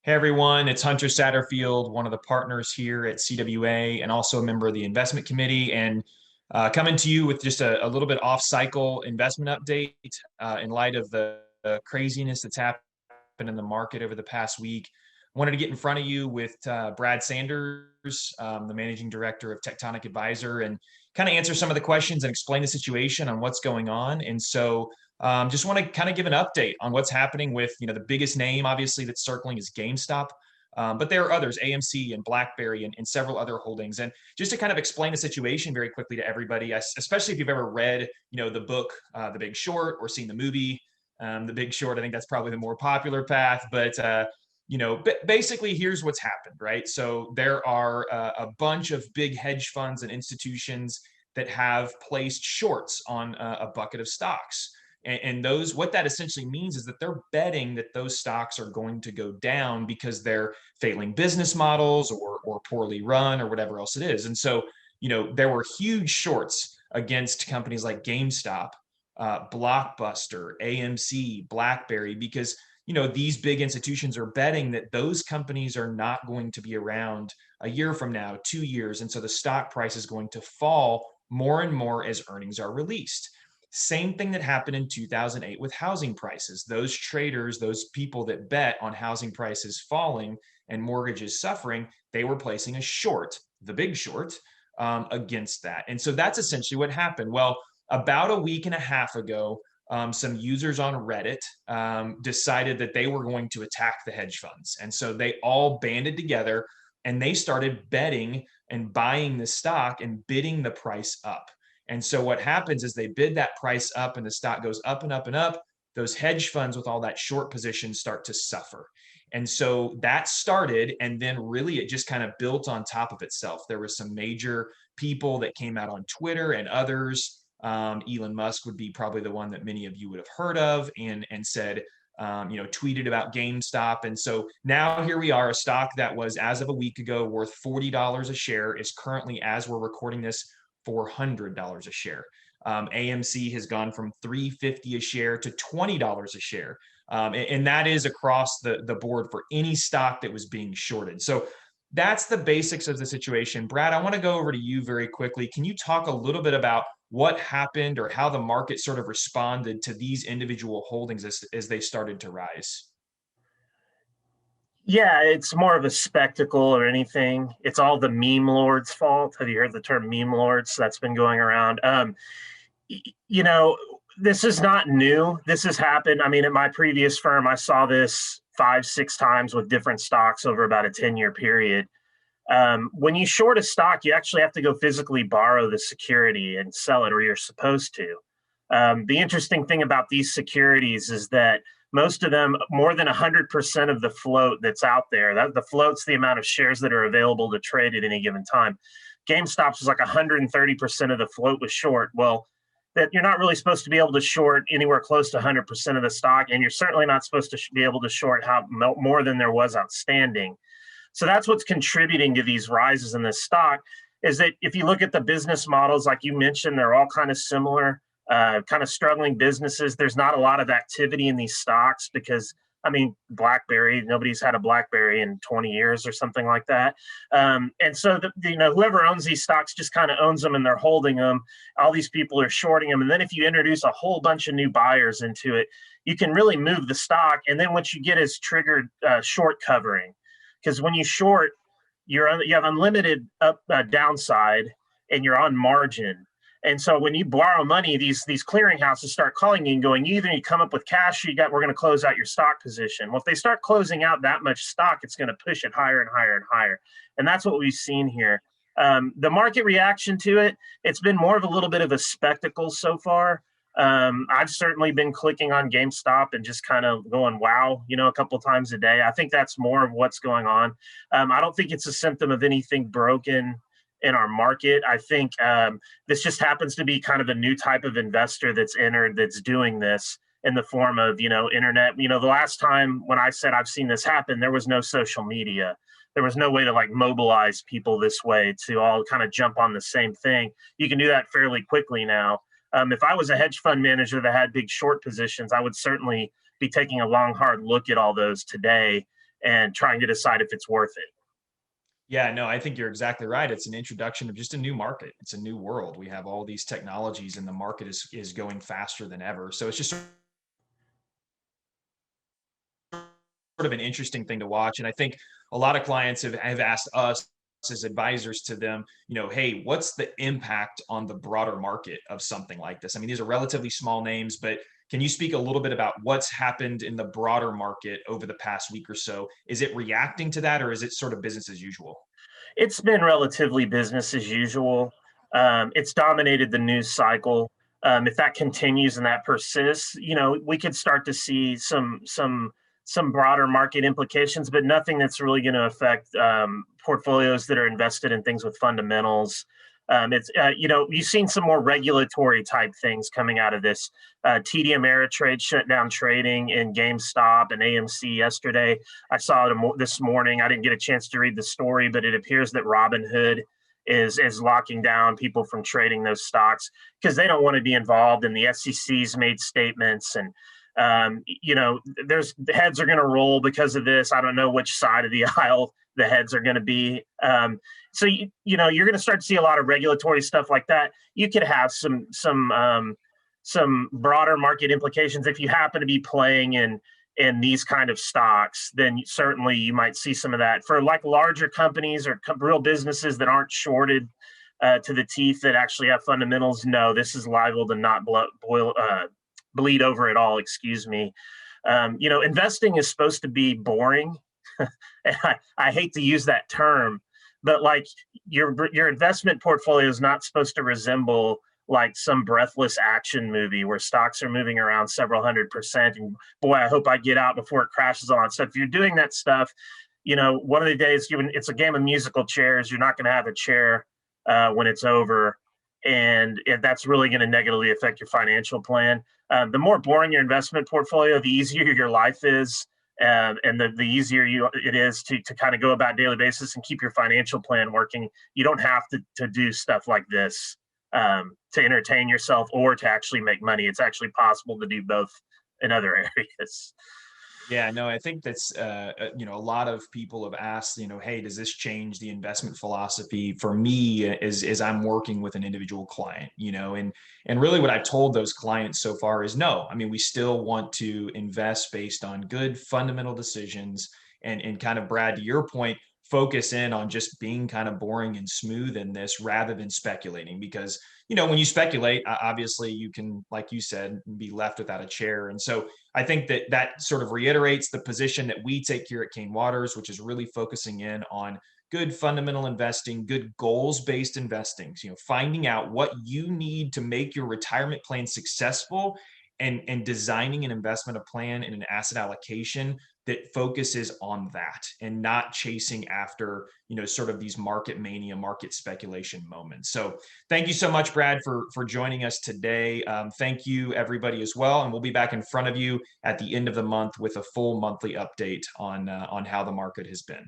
Hey everyone, it's Hunter Satterfield, one of the partners here at CWA and also a member of the investment committee, and coming to you with just a little bit off-cycle investment update in light of the craziness that's happened in the market over the past week. Wanted to get in front of you with Brad Sanders, the managing director of Tectonic Advisor, and kind of answer some of the questions and explain the situation on what's going on. And so just want to kind of give an update on what's happening with, the biggest name, obviously, that's circling is GameStop. But there are others, AMC and BlackBerry and several other holdings. And just to kind of explain the situation very quickly to everybody, especially if you've ever read, the book, The Big Short, or seen the movie, The Big Short. I think that's probably the more popular path. But, basically, here's what's happened, right? So there are a bunch of big hedge funds and institutions that have placed shorts on a bucket of stocks. And those, what that essentially means is that they're betting that those stocks are going to go down because they're failing business models or poorly run or whatever else it is. And so, there were huge shorts against companies like GameStop, Blockbuster, AMC, BlackBerry, because these big institutions are betting that those companies are not going to be around a year from now, 2 years, and so the stock price is going to fall more and more as earnings are released. Same thing that happened in 2008 with housing prices. Those traders, those people that bet on housing prices falling and mortgages suffering, they were placing a short, the big short, against that. And so that's essentially what happened. Well, about a week and a half ago, some users on Reddit decided that they were going to attack the hedge funds. And so they all banded together and they started betting and buying the stock and bidding the price up. And so what happens is they bid that price up and the stock goes up and up and up. Those hedge funds with all that short position start to suffer. And so that started, and then really it just kind of built on top of itself. There were some major people that came out on Twitter and others. Elon Musk would be probably the one that many of you would have heard of and said, tweeted about GameStop. And so now here we are, a stock that was, as of a week ago, worth $40 a share is currently, as we're recording this, $400 a share. AMC has gone from $3.50 a share to $20 a share. And that is across the board for any stock that was being shorted. So that's the basics of the situation. Brad, I want to go over to you very quickly. Can you talk a little bit about what happened or how the market sort of responded to these individual holdings as they started to rise? Yeah, it's more of a spectacle or anything. It's all the meme lords' fault. Have you heard the term meme lords? That's been going around. You know, this is not new. This has happened. I mean, at my previous firm, I saw this 5, 6 times with different stocks over about a 10-year period. When you short a stock, you actually have to go physically borrow the security and sell it, or you're supposed to. The interesting thing about these securities is that most of them, more than 100% of the float that's out there, the float's the amount of shares that are available to trade at any given time. GameStop's is like 130% of the float was short. Well, that you're not really supposed to be able to short anywhere close to 100% of the stock, and you're certainly not supposed to be able to short more than there was outstanding. So that's what's contributing to these rises in this stock, is that if you look at the business models, like you mentioned, they're all kind of similar. Kind of struggling businesses. There's not a lot of activity in these stocks because, I mean, BlackBerry, nobody's had a BlackBerry in 20 years or something like that. And so, whoever owns these stocks just kind of owns them and they're holding them. All these people are shorting them. And then if you introduce a whole bunch of new buyers into it, you can really move the stock. And then what you get is triggered short covering. Because when you short, you have unlimited downside and you're on margin. And so when you borrow money, these clearinghouses start calling you and going, you either need to come up with cash, we're going to close out your stock position. Well, if they start closing out that much stock, it's going to push it higher and higher and higher. And that's what we've seen here. The market reaction to it, it's been more of a little bit of a spectacle so far. I've certainly been clicking on GameStop and just kind of going, wow, a couple of times a day. I think that's more of what's going on. I don't think it's a symptom of anything broken in our market. I think this just happens to be kind of a new type of investor that's entered that's doing this in the form of, internet. The last time when I said I've seen this happen, there was no social media. There was no way to mobilize people this way to all kind of jump on the same thing. You can do that fairly quickly now. If I was a hedge fund manager that had big short positions, I would certainly be taking a long, hard look at all those today and trying to decide if it's worth it. Yeah, no, I think you're exactly right. It's an introduction of just a new market. It's a new world. We have all these technologies and the market is going faster than ever. So it's just sort of an interesting thing to watch. And I think a lot of clients have asked us as advisors to them, hey, what's the impact on the broader market of something like this? I mean, these are relatively small names, but can you speak a little bit about what's happened in the broader market over the past week or so? Is it reacting to that, or is it sort of business as usual? It's been relatively business as usual. It's dominated the news cycle. If that continues and that persists, we could start to see some broader market implications, but nothing that's really going to affect portfolios that are invested in things with fundamentals. It's you've seen some more regulatory type things coming out of this. TD Ameritrade shut down trading in GameStop and AMC yesterday. I saw it this morning. I didn't get a chance to read the story, but it appears that Robinhood is locking down people from trading those stocks because they don't want to be involved. And the SEC's made statements, and there's the heads are going to roll because of this. I don't know which side of the aisle the heads are going to be. So you're going to start to see a lot of regulatory stuff like that. You could have some broader market implications if you happen to be playing in these kind of stocks. Then certainly you might see some of that for like larger companies or real businesses that aren't shorted to the teeth, that actually have fundamentals. No, this is liable to not bleed over at all. Excuse me. Investing is supposed to be boring. And I hate to use that term, but like your investment portfolio is not supposed to resemble like some breathless action movie where stocks are moving around several 100%. And boy, I hope I get out before it crashes on. So if you're doing that stuff, one of the days it's a game of musical chairs. You're not going to have a chair when it's over. And that's really going to negatively affect your financial plan. The more boring your investment portfolio, the easier your life is. And the easier it is to kind of go about daily basis and keep your financial plan working. You don't have to do stuff like this to entertain yourself or to actually make money. It's actually possible to do both in other areas. Yeah, no, I think that's, a lot of people have asked, hey, does this change the investment philosophy for me as I'm working with an individual client, and really what I've told those clients so far is no. I mean, we still want to invest based on good fundamental decisions and kind of, Brad, to your point, focus in on just being kind of boring and smooth in this rather than speculating, because when you speculate, obviously you can, like you said, be left without a chair. And so I think that sort of reiterates the position that we take here at Kane Waters, which is really focusing in on good fundamental investing, good goals-based investing. So, finding out what you need to make your retirement plan successful, and designing an investment plan and an asset allocation that focuses on that and not chasing after, sort of these market mania, market speculation moments. So thank you so much, Brad, for joining us today. Thank you, everybody, as well. And we'll be back in front of you at the end of the month with a full monthly update on how the market has been.